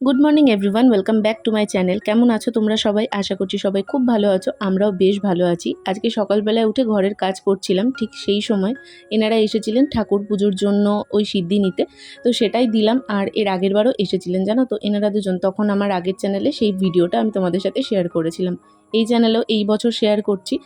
Good morning everyone, welcome back to my channel. কেমন আছো তোমরা সবাই? আশা করছি সবাই খুব ভালো আছো। আমরাও বেশ ভালো আছি। আজকে সকালবেলায় উঠে ঘরের কাজ করছিলাম, ঠিক সেই সময় এনারা এসেছিলেন ঠাকুর পুজোর জন্য ওই সিদ্ধি নিতে। তো সেটাই দিলাম। আর এর আগের বারও এসেছিলেন জানো তো এনারা দুজন, তখন আমার আগের চ্যানেলে সেই ভিডিওটা আমি তোমাদের সাথে শেয়ার করেছিলাম। এই চ্যানেলেও এই বছর শেয়ার করছি।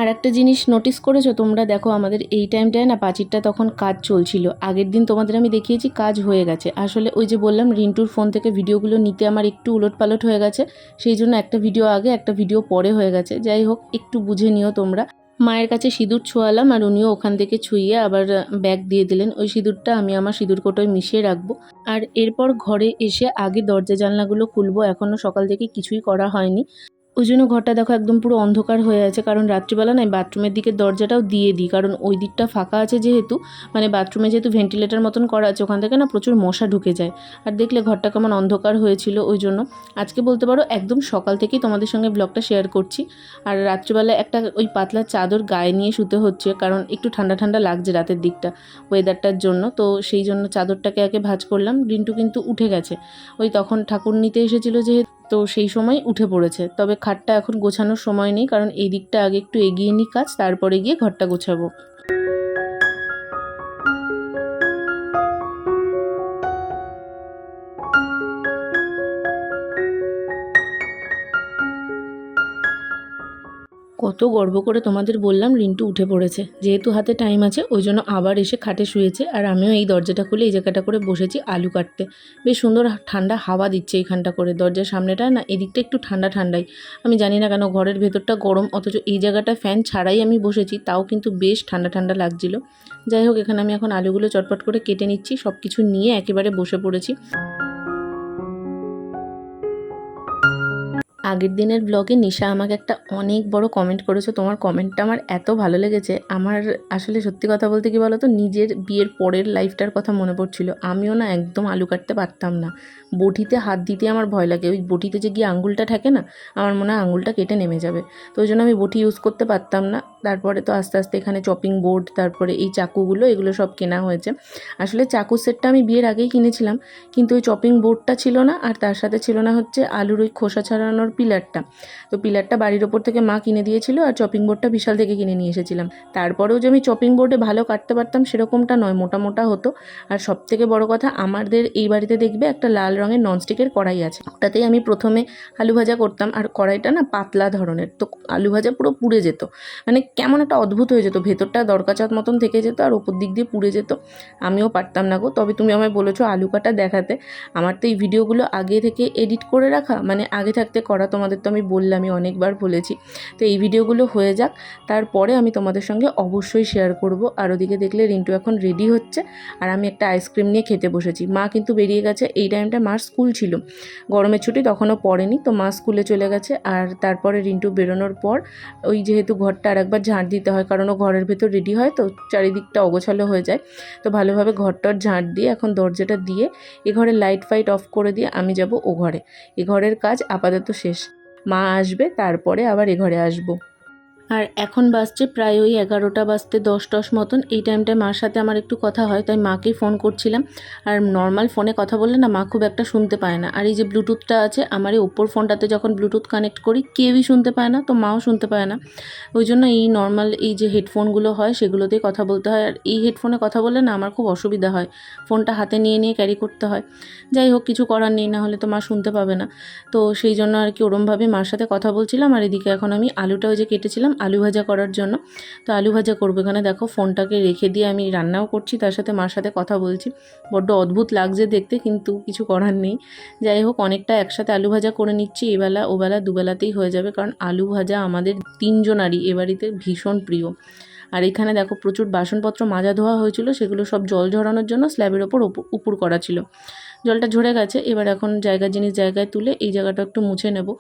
আর একটা জিনিস নোটিস করেছো তোমরা? দেখো, আমাদের এই টাইমটায় না পাঁচিরটা তখন কাজ চলছিল। আগের দিন তোমাদের আমি দেখিয়েছি কাজ হয়ে গেছে। আসলে ওই যে বললাম, রিন্টুর ফোন থেকে ভিডিওগুলো নিতে আমার একটু উলটপালট হয়ে গেছে, সেই জন্য একটা ভিডিও আগে একটা ভিডিও পরে হয়ে গেছে। যাই হোক, একটু বুঝে নিও তোমরা। মায়ের কাছে সিঁদুর ছোঁয়ালাম আর উনিও ওখান থেকে ছুঁয়ে আবার ব্যাগ দিয়ে দিলেন। ওই সিঁদুরটা আমি আমার সিঁদুর কোটোয় মিশিয়ে রাখবো। আর এরপর ঘরে এসে আগে দরজা জানলাগুলো খুলবো। এখনও সকাল থেকে কিছুই করা হয়নি। ওই জন্য ঘরটা দেখো একদম পুরো অন্ধকার হয়ে আছে, কারণ রাত্রিবেলা নয় বাথরুমের দিকের দরজাটাও দিয়ে দিই, কারণ ওই দিকটা ফাঁকা আছে যেহেতু, মানে বাথরুমে যেহেতু ভেন্টিলেটার মতন করা আছে, ওখান থেকে না প্রচুর মশা ঢুকে যায়। আর দেখলে ঘরটা কেমন অন্ধকার হয়েছিল, ওই জন্য আজকে বলতে পারো একদম সকাল থেকেই তোমাদের সঙ্গে ব্লগটা শেয়ার করছি। আর রাত্রিবেলা একটা ওই পাতলা চাদর গায়ে নিয়ে শুতে হচ্ছে, কারণ একটু ঠান্ডা ঠান্ডা লাগছে রাতের দিকটা ওয়েদারটার জন্য। তো সেই জন্য চাদরটাকে আগে ভাঁজ করলাম। রিন্টু কিন্তু উঠে গেছে, ওই তখন ঠাকুর নিতে এসেছিলো যেহেতু, তো সেই সময় উঠে পড়েছে। তবে খাটটা এখন গোছানোর সময় নেই, কারণ এই দিকটা আগে একটু এগিয়ে নিই কাজ, তারপরে গিয়ে ঘরটা গোছাবো। কত গর্ব করে তোমাদের বললাম রিন্টু উঠে পড়েছে, যেহেতু হাতে টাইম আছে ওই জন্য আবার এসে খাটে শুয়েছে। আর আমিও এই দরজাটা খুলে এই জায়গাটা করে বসেছি আলু কাটতে। বেশ সুন্দর ঠান্ডা হাওয়া দিচ্ছে এইখানটা করে, দরজার সামনেটা না এদিকটা একটু ঠান্ডা ঠান্ডাই। আমি জানি না কেন ঘরের ভেতরটা গরম, অথচ এই জায়গাটা ফ্যান ছাড়াই আমি বসেছি, তাও কিন্তু বেশ ঠান্ডা ঠান্ডা লাগছিল। যাই হোক, এখানে আমি এখন আলুগুলো চটপট করে কেটে নিচ্ছি, সব কিছু নিয়ে একেবারে বসে পড়েছি। আগের দিনের ব্লগে নিশা আমাকে একটা অনেক বড় কমেন্ট করেছো। তোমার কমেন্টটা আমার এত ভালো লেগেছে। আমার আসলে সত্যি কথা বলতে কি বলো তো, নিজের বিয়ের পরের লাইফটার কথা মনে পড়ছিল। আমিও না একদম আলু কাটতে পারতাম না, বটিতে হাত দিতে আমার ভয় লাগে। ওই বটিতে যে গিয়ে আঙুলটা থাকে না, আমার মনে হয় আঙুলটা কেটে নেমে যাবে। তো ওই জন্য আমি বটি ইউজ করতে পারতাম না। তারপরে তো আস্তে আস্তে এখানে চপিং বোর্ড, তারপরে এই চাকুগুলো, এগুলো সব কেনা হয়েছে। আসলে চাকু সেটটা আমি বিয়ের আগেই কিনেছিলাম, কিন্তু ওই চপিং বোর্ডটা ছিল না, আর তার সাথে ছিল না হচ্ছে আলুর ওই খোসা ছাড়ানোর পিলারটা। তো পিলারটা বাড়ির ওপর থেকে মা কিনে দিয়েছিল, আর চপিং বোর্ডটা বিশাল থেকে কিনে নিয়ে এসেছিলাম। তারপরেও যে আমি চপিং বোর্ডে ভালো কাটতে পারতাম সেরকমটা নয়, মোটা মোটা হতো। আর সবথেকে বড় কথা, আমাদের এই বাড়িতে দেখবে একটা লাল রঙের ননস্টিকের কড়াই আছে, ওটাতেই আমি প্রথমে আলু ভাজা করতাম। আর কড়াইটা না পাতলা ধরনের, তো আলু ভাজা পুরো পুড়ে যেত, মানে কেমন একটা অদ্ভুত হয়ে যেত, ভেতরটা দরকাচাত মতন থেকে যেত আর ওপর দিক দিয়ে পুড়ে যেত। আমিও পারতাম না গো। তবে তুমি আমায় বলেছো আলু কাটা দেখাতে। আমার তো এই ভিডিওগুলো আগে থেকে এডিট করে রাখা, মানে আগে থাকতে করা, তোমাদের তো আমি বললামই, অনেকবার বলেছি। তো এই ভিডিওগুলো হয়ে যাক, তারপরে আমি তোমাদের সঙ্গে অবশ্যই শেয়ার করব। আর ওদিকে দেখলে রিন্টু এখন রেডি হচ্ছে, আর আমি একটা আইসক্রিম নিয়ে খেতে বসেছি। মা কিন্তু বেরিয়ে গেছে, এই টাইমটা মার স্কুল ছিল, গরমের ছুটি তখনও পড়েনি, তো মা স্কুলে চলে গেছে। আর তারপরে রিন্টু বেরোনোর পর ওই যেহেতু ঘরটা আরেকবার ঝাঁট দিতে হয়, কারণ ও ঘরের ভেতর রেডি হয়, তো চারিদিকটা অগোছালো হয়ে যায়। তো ভালোভাবে ঘরটার ঝাঁট দিয়ে এখন দরজাটা দিয়ে এ ঘরে লাইট ফাইট অফ করে দিয়ে আমি যাব ও ঘরে। এ ঘরের কাজ আপাতত শেষ, মা আসবে তারপরে আবার এ ঘরে আসবো। আর এখন বাজছে প্রায় ওই 11টা বাজতে 10 মতন। এই টাইমটায় মার সাথে আমার একটু কথা হয়, তাই মাকেই ফোন করছিলাম। আর নর্মাল ফোনে কথা বললে না মা খুব একটা শুনতে পায় না। আর এই যে ব্লুটুথটা আছে আমার এই ওপোর ফোনটাতে, যখন ব্লুটুথ কানেক্ট করি কেউই শুনতে পায় না, তো মাও শুনতে পায় না। ওই জন্য এই নর্মাল এই যে হেডফোনগুলো হয় সেগুলোতেই কথা বলতে হয়। আর এই হেডফোনে কথা বললে না আমার খুব অসুবিধা হয়, ফোনটা হাতে নিয়ে নিয়ে ক্যারি করতে হয়। যাই হোক, কিছু করার নেই, না হলে তো মা শুনতে পাবে না। তো সেই জন্য আর কি ওরমভাবে মার সাথে কথা বলছিলাম। আর এদিকে এখন আমি আলুটাও যে কেটেছিলাম আলু ভাজা করার জন্য, তো আলু ভাজা করবো। এখানে দেখো ফোনটাকে রেখে দিয়ে আমি রান্নাও করছি, তার সাথে মার সাথে কথা বলছি। বড্ড অদ্ভুত লাগছে দেখতে, কিন্তু কিছু করার নেই। যাই হোক, অনেকটা একসাথে আলু ভাজা করে নিচ্ছি, এবেলা ওবেলা দুবেলাতেই হয়ে যাবে, কারণ আলু ভাজা আমাদের তিনজনারই এ বাড়িতে ভীষণ প্রিয়। আর এখানে দেখো প্রচুর বাসনপত্র মাজা ধোয়া হয়েছিল, সেগুলো সব জল ঝরানোর জন্য স্ল্যাবের ওপর উপুর করা ছিল। জলটা ঝরে গেছে, এবার এখন জায়গার জিনিস জায়গায় তুলে এই জায়গাটা একটু মুছে নেব।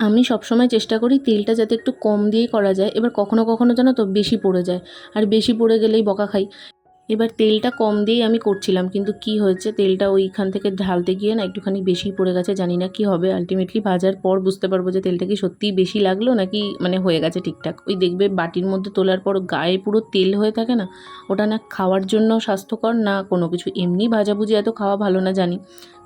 আমি সবসময় চেষ্টা করি তেলটা যাতে একটু কম দিয়েই করা যায়। এবার কখনো কখনো জানো তো বেশি পড়ে যায়, আর বেশি পড়ে গেলেই বকা খাই। এবার তেলটা কম দিয়েই আমি করছিলাম, কিন্তু কি হয়েছে, তেলটা ওইখান থেকে ঢালতে গিয়ে না একটুখানি বেশিই পড়ে গেছে। জানি না কি হবে, আলটিমেটলি ভাজার পর বুঝতে পারবো যে তেলটা কি সত্যিই বেশি লাগলো নাকি মানে হয়ে গেছে ঠিকঠাক। ওই দেখবে বাটির মধ্যে তোলার পর গায়ে পুরো তেল হয়ে থাকে না, ওটা না খাওয়ার জন্য স্বাস্থ্যকর না কোনো কিছু। এমনি ভাজাভুজি এত খাওয়া ভালো না জানি,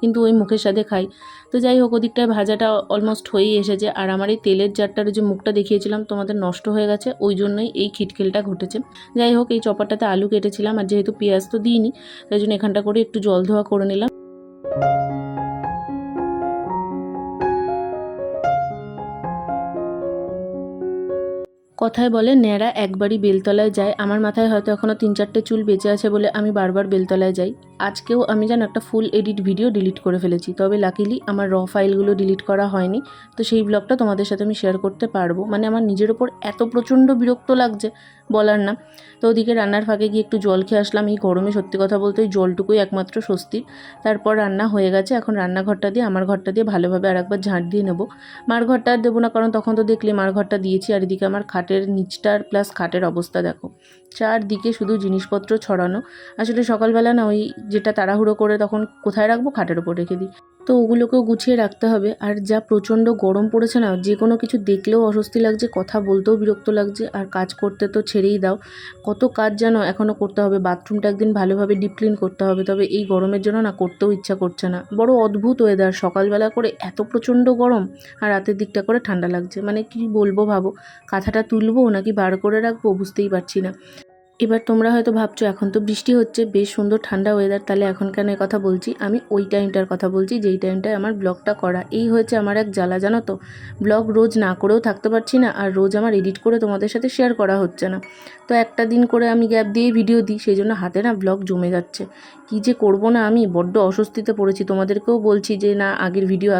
কিন্তু ওই মুখের সাথে খাই। তো যাই হোক, ওদিকটায় ভাজাটা অলমোস্ট হয়েই এসেছে। আর আমার এই তেলের জারটার যে মুখটা দেখিয়েছিলাম তোমাদের নষ্ট হয়ে গেছে, ওই জন্যই এই খিটখিলটা ঘটেছে। যাই হোক, এই চপারটাতে আলু কেটেছিলাম, আর যেহেতু পেঁয়াজ তো দিইনি, তাই জন্য এখানটা করে একটু জল ধোয়া করে নিলাম। কথায় বলে ন্যাড়া একবারই বেলতলায় যায়। আমার মাথায় হয়তো এখনও 3-4টে চুল বেঁচে আছে বলে আমি বারবার বেলতলায় যাই। আজকেও আমি যেন একটা ফুল এডিট ভিডিও ডিলিট করে ফেলেছি, তবে লাকিলি আমার র ফাইলগুলো ডিলিট করা হয়নি। তো সেই ব্লগটা তোমাদের সাথে আমি শেয়ার করতে পারবো। মানে আমার নিজের ওপর এত প্রচণ্ড বিরক্ত লাগছে বলার না। তো ওদিকে রান্নার ফাঁকে গিয়ে একটু জল খেয়ে আসলাম। এই গরমে সত্যি কথা বলতে ওই জলটুকুই একমাত্র স্বস্তির। তারপর রান্না হয়ে গেছে, এখন রান্নাঘরটা দিয়ে আমার ঘরটা দিয়ে ভালোভাবে আর একবার ঝাঁট দিয়ে নেবো। মার ঘরটা আর দেবো না, কারণ তখন তো দেখলে মার ঘরটা দিয়েছি। আর এদিকে আমার খাটের নিচটার প্লাস খাটের অবস্থা দেখো, চারদিকে শুধু জিনিসপত্র ছড়ানো। আসলে সকালবেলা না ওই যেটা তাড়াহুড়ো করে তখন কোথায় রাখবো, খাটের ওপর রেখে দিই। তো ওগুলোকেও গুছিয়ে রাখতে হবে। আর যা প্রচণ্ড গরম পড়েছে না, যে কোনো কিছু দেখলেও অস্বস্তি লাগছে, কথা বলতেও বিরক্ত লাগছে, আর কাজ করতে তো ছেড়েই দাও। কত কাজ যেন এখনও করতে হবে। বাথরুমটা একদিন ভালোভাবে ডিপ ক্লিন করতে হবে, তবে এই গরমের জন্য না করতেও ইচ্ছা করছে না। বড় অদ্ভুত ওয়েদার, সকালবেলা করে এত প্রচণ্ড গরম আর রাতের দিকটা করে ঠান্ডা লাগছে। মানে কি বলবো ভাবো, কাঁথাটা তুলবো নাকি বার করে রাখবো বুঝতেই পারছি না। এবার তোমরা হয়তো ভাবছো এখন তো বৃষ্টি হচ্ছে, বেশ সুন্দর ঠান্ডা ওয়েদার, তাহলে এখন কেন এই কথা বলছি? আমি ওই টাইমটার কথা বলছি যেই টাইমটায় আমার ব্লগটা করা। এই হয়েছে আমার এক জ্বালা, জানো তো। ব্লগ রোজ না করেও থাকতে পারছি না, আর রোজ আমার এডিট করে তোমাদের সাথে শেয়ার করা হচ্ছে না। তো একটা দিন করে আমি গ্যাপ দিয়ে ভিডিও দিই, সেই জন্য হাতে না ব্লগ জমে যাচ্ছে। কী যে করবো না, আমি বড্ড অস্বস্তিতে পড়েছি। তোমাদেরকেও বলছি যে না, আগের ভিডিও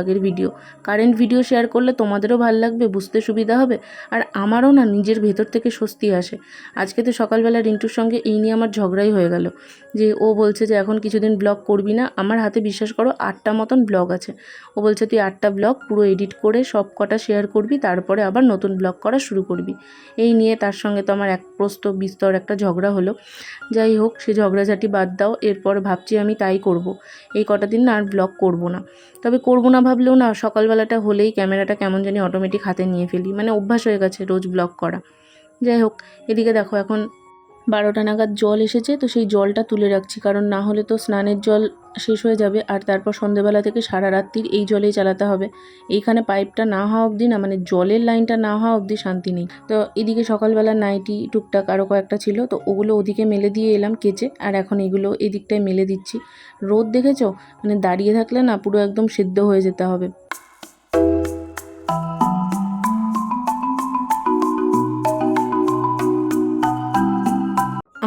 কারেন্ট ভিডিও শেয়ার করলে তোমাদেরও ভালো লাগবে, বুঝতে সুবিধা হবে, আর আমারও না নিজের ভেতর থেকে স্বস্তি আসে। আজকে তো সকালবেলা রিন্টুর সঙ্গে এই নিয়ে আমার ঝগড়াই হয়ে গেল, যে ও বলছে যে এখন কিছুদিন ব্লগ করবি না। আমার হাতে বিশ্বাস করো 8টা মতন ব্লগ আছে। ও বলছে তুই 8টা ব্লগ পুরো এডিট করে সব কটা শেয়ার করবি, তারপরে আবার নতুন ব্লগ করা শুরু করবি। এই নিয়ে তার সঙ্গে তো আমার এক প্রস্ত বিস্তর একটা ঝগড়া হলো। যাই হোক, সে ঝগড়াঝাটি বাদ দাও। এরপর ভাবছি আমি তাই করব, এই কটা দিন না আর ব্লগ করব না। তবে করব না ভাবলেও না, সকালবেলাটা হলেই ক্যামেরাটা কেমন জানি অটোমেটিক হাতে নিয়ে ফেলি, মানে অভ্যাস হয়ে গেছে রোজ ব্লগ করা। যাই হোক, এদিকে দেখো এখন 12টা নাগাদ জল এসেছে, তো সেই জলটা তুলে রাখছি, কারণ না হলে তো স্নানের জল শেষ হয়ে যাবে, আর তারপর সন্ধেবেলা থেকে সারা রাত্রির এই জলেই চালাতে হবে। এইখানে পাইপটা না হওয়া অবধি না, মানে জলের লাইনটা না হওয়া অবধি শান্তি নেই। তো এদিকে সকালবেলা নাইটি টুকটাক আরও কয়েকটা ছিল, তো ওগুলো ওদিকে মেলে দিয়ে এলাম কেচে, আর এখন এগুলো এদিকটায় মেলে দিচ্ছি। রোদ দেখেছো, মানে দাঁড়িয়ে থাকলে না পুরো একদম সিদ্ধ হয়ে যেতে হবে।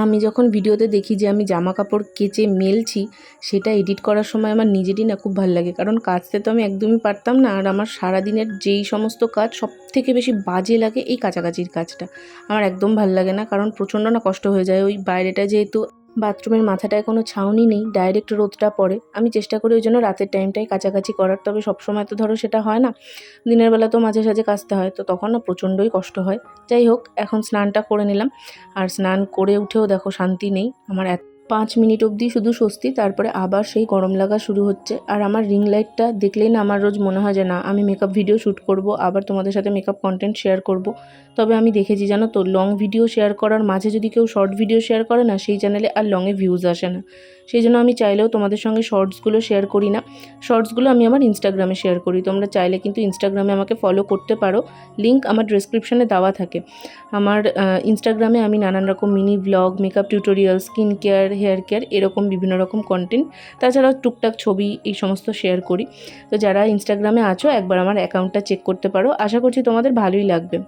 আমি যখন ভিডিওতে দেখি যে আমি জামা কাপড় কেচে মেলছি, সেটা এডিট করার সময় আমার নিজেরই না খুব ভালো লাগে, কারণ কাচতে তো আমি একদমই পারতাম না। আর আমার সারাদিনের যেই সমস্ত কাজ সবথেকে বেশি বাজে লাগে এই কাচাকাচির কাজটা। আমার একদম ভালো লাগে না, কারণ প্রচণ্ড না কষ্ট হয়ে যায়। ওই বাইরেটা যেহেতু বাথরুমের মাথাটায় কোনো ছাউনি নেই, ডাইরেক্ট রোদটা পড়ে। আমি চেষ্টা করি ওই জন্য রাতের টাইমটায় কাচাকাচি করার, তবে সবসময় তো ধরো সেটা হয় না। দিনের বেলা তো মাঝে সাঝে কাচতে হয়, তো তখন না প্রচণ্ডই কষ্ট হয়। যাই হোক, এখন স্নানটা করে নিলাম, আর স্নান করে উঠেও দেখো শান্তি নেই আমার। 5 মিনিট অবধি শুধু স্বস্তি, তারপরে আবার সেই গরম লাগা শুরু হচ্ছে। আর আমার রিং লাইটটা দেখলেই না আমার রোজ মনে হয় যে না, আমি মেকআপ ভিডিও শ্যুট করব, আবার তোমাদের সাথে মেকআপ কন্টেন্ট শেয়ার করব। তবে আমি দেখেছি জানো তো, লং ভিডিও শেয়ার করার মাঝে যদি কেউ শর্ট ভিডিও শেয়ার করে না, সেই চ্যানেলে আর লংয়ে ভিউজ আসে না। সেই জন্য আমি চাইলেও তোমাদের সঙ্গে শর্টসগুলো শেয়ার করি না। শর্টসগুলো আমি আমার ইনস্টাগ্রামে শেয়ার করি। তোমরা চাইলে কিন্তু ইনস্টাগ্রামে আমাকে ফলো করতে পারো, লিঙ্ক আমার ডেসক্রিপশনে দেওয়া থাকে। আমার ইনস্টাগ্রামে আমি নানান রকম mini blog, makeup tutorial, skin care, hair care, এরকম বিভিন্ন রকম কন্টেন্ট, তাছাড়াও টুকটাক ছবি, এই সমস্ত শেয়ার করি। তো যারা ইনস্টাগ্রামে আছো, একবার আমার অ্যাকাউন্টটা চেক করতে পারো, আশা করছি তোমাদের ভালোই লাগবে।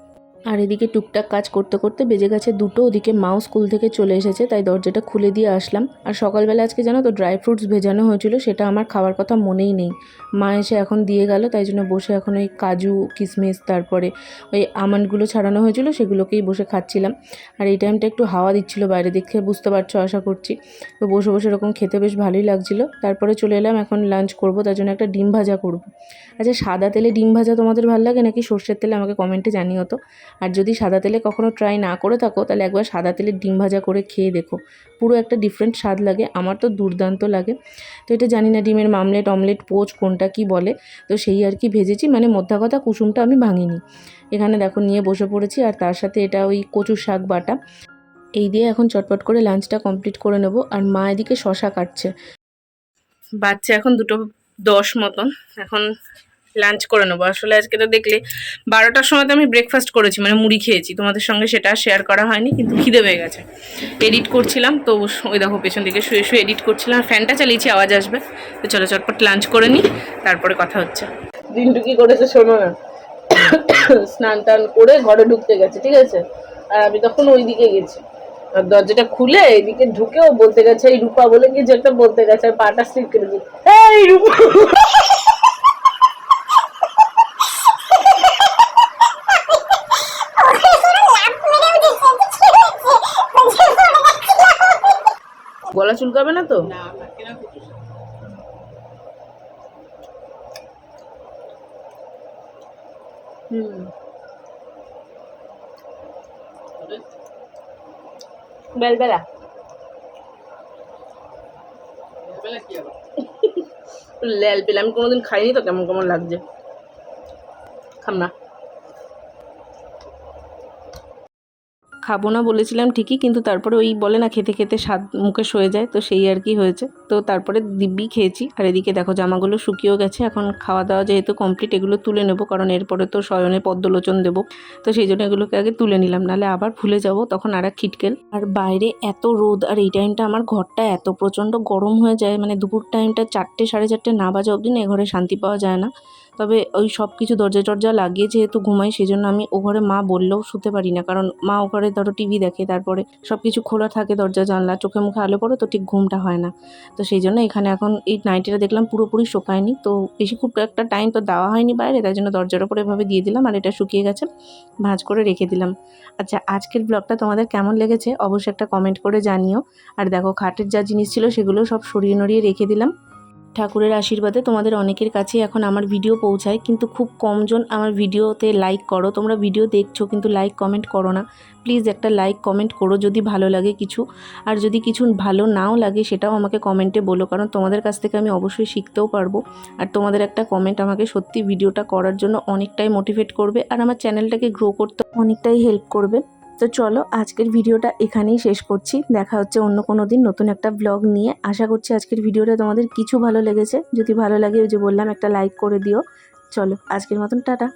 আর এদিকে টুকটাক কাজ করতে করতে বেজে গেছে 2টো। ওদিকে মাও স্কুল থেকে চলে এসেছে, তাই দরজাটা খুলে দিয়ে আসলাম। আর সকালবেলা আজকে জানো তো ড্রাই ফ্রুটস ভেজানো হয়েছিল, সেটা আমার খাওয়ার কথা মনেই নেই। মা এসে এখন দিয়ে গেল, তাই জন্য বসে এখন ওই কাজু কিশমিশ, তারপরে ওই আমন্ডগুলো ছাড়ানো হয়েছিল, সেগুলোকেই বসে খাচ্ছিলাম। আর এই টাইমটা একটু হাওয়া দিচ্ছিল বাইরে, দেখে বুঝতে পারছো আশা করছি। তো বসে বসে এরকম খেতে বেশ ভালোই লাগছিলো। তারপরে চলে এলাম এখন লাঞ্চ করব, তার জন্য একটা ডিম ভাজা করব। আচ্ছা, সাদা তেলে ডিম ভাজা তোমাদের ভালো লাগে নাকি সর্ষের তেলে, আমাকে কমেন্টে জানিও তো। আর যদি সাদা তেলে কখনো ট্রাই না করে থাকো তাহলে একবার সাদা তেলের ডিম ভাজা করে খেয়ে দেখো, পুরো একটা ডিফারেন্ট স্বাদ লাগে। আমার তো দুর্দান্ত লাগে। তো এটা জানি না ডিমের মামলেট, অমলেট, পোচ কোনটা কি বলে, তো সেই আর কি ভেজেছি, মানে মোদ্দা কথা কুসুমটা আমি ভাঙিনি। এখানে দেখো নিয়ে বসে পড়েছি, আর তার সাথে এটা ওই কচুর শাক বাটা, এই দিয়ে এখন চটপট করে লাঞ্চটা কমপ্লিট করে নেব। আর মা এদিকে শশা কাটছে। বাচ্চা এখন 2:10 মতন, এখন লাঞ্চ করে নেবো। আসলে আজকে তো দেখলে 12টার সময় তো আমি ব্রেকফাস্ট করেছি, মানে মুড়ি খেয়েছি, তোমাদের সঙ্গে সেটা শেয়ার করা হয়নি, কিন্তু খিদে পেয়ে গেছে। এডিট করছিলাম তো ওই দেখো পেছন দিকে শুয়ে শুয়ে এডিট করছিলাম, ফ্যানটা চালিয়েছি, আওয়াজ আসবে। তো চলো চটপট লাঞ্চ করে নিই, তারপরে কথা হচ্ছে। দিনটু কি করেছে শোনো না, স্নান টান করে ঘরে ঢুকতে গেছে, ঠিক আছে, আর আমি তখন ওই দিকে গেছি, আর দরজাটা খুলে এইদিকে ঢুকেও বলতে গেছে এই রূপা বলে কি যে একটা বলতে গেছে, আর পাটা স্লিপ করে দিই, এই রূপা। গলা চুলকাবে না তো? বেলবেলা লেল পেলে আমি কোনোদিন খাইনি তো, কেমন কেমন লাগছে, খাম না। খাবো না বলেছিলাম ঠিকই, কিন্তু তারপরে ওই বলে না খেতে খেতে স্বাদ মুখে সয়ে যায়, তো সেই আর কি হয়েছে। তো তারপরে দিব্যি খেয়েছি। আর এদিকে দেখো জামাগুলো শুকিয়েও গেছে, এখন খাওয়া দাওয়া যেহেতু কমপ্লিট, এগুলো তুলে নেবো, কারণ এরপরে তো শয়নে পদ্মলোচন দেবো। তো সেই জন্য এগুলোকে আগে তুলে নিলাম, নাহলে আবার ভুলে যাব, তখন আর এক খিটকেল। আর বাইরে এত রোদ, আর এই টাইমটা আমার ঘরটা এত প্রচণ্ড গরম হয়ে যায়, মানে দুপুর টাইমটা 4টে 4:30 না বাজা অবধি না এ ঘরে শান্তি পাওয়া যায় না। তবে ওই সব কিছু দরজা টরজা লাগিয়ে যেহেতু ঘুমাই, সেই জন্য আমি ও ঘরে মা বললেও শুতে পারি না, কারণ মা ও ঘরে ধরো টিভি দেখে, তারপরে সব কিছু খোলা থাকে, দরজা জানলা, চোখে মুখে আলো পড়ে, তো ঠিক ঘুমটা হয় না। তো সেই জন্য এখানে এখন এই নাইটিটা দেখলাম পুরোপুরি শুকায়নি, তো বেশি খুব একটা টাইম তো দেওয়া হয়নি বাইরে, তাই জন্য দরজার ওপরে এভাবে দিয়ে দিলাম, আর এটা শুকিয়ে গেছে, ভাঁজ করে রেখে দিলাম। আচ্ছা, আজকের ব্লগটা তোমাদের কেমন লেগেছে অবশ্যই একটা কমেন্ট করে জানিও। আর দেখো খাটের যা জিনিস ছিল সেগুলো সব সরিয়ে নড়িয়ে রেখে দিলাম। ঠাকুরের আশীর্বাদে তোমাদের অনেকের কাছে এখন আমার ভিডিও পৌঁছায়, কিন্তু খুব কমজন আমার ভিডিওতে লাইক করো। তোমরা ভিডিও দেখছো কিন্তু লাইক কমেন্ট করো না। প্লিজ একটা লাইক কমেন্ট করো যদি ভালো লাগে কিছু, আর যদি কিছু ভালো নাও লাগে সেটাও আমাকে কমেন্টে বলো, কারণ তোমাদের কাছ থেকে আমি অবশ্যই শিখতেও পারবো। আর তোমাদের একটা কমেন্ট আমাকে সত্যি ভিডিওটা করার জন্য অনেকটাই মোটিভেট করবে, আর আমার চ্যানেলটাকে গ্রো করতে অনেকটাই হেল্প করবে। তো চলো আজকের ভিডিওটা এখানেই শেষ করছি, দেখা হচ্ছে অন্য কোনো দিন নতুন একটা ব্লগ নিয়ে। আশা করছি আজকের ভিডিওটা তোমাদের কিছু ভালো লেগেছে, যদি ভালো লাগে ওই যে বললাম একটা লাইক করে দিও। চলো আজকের মতন টাটা।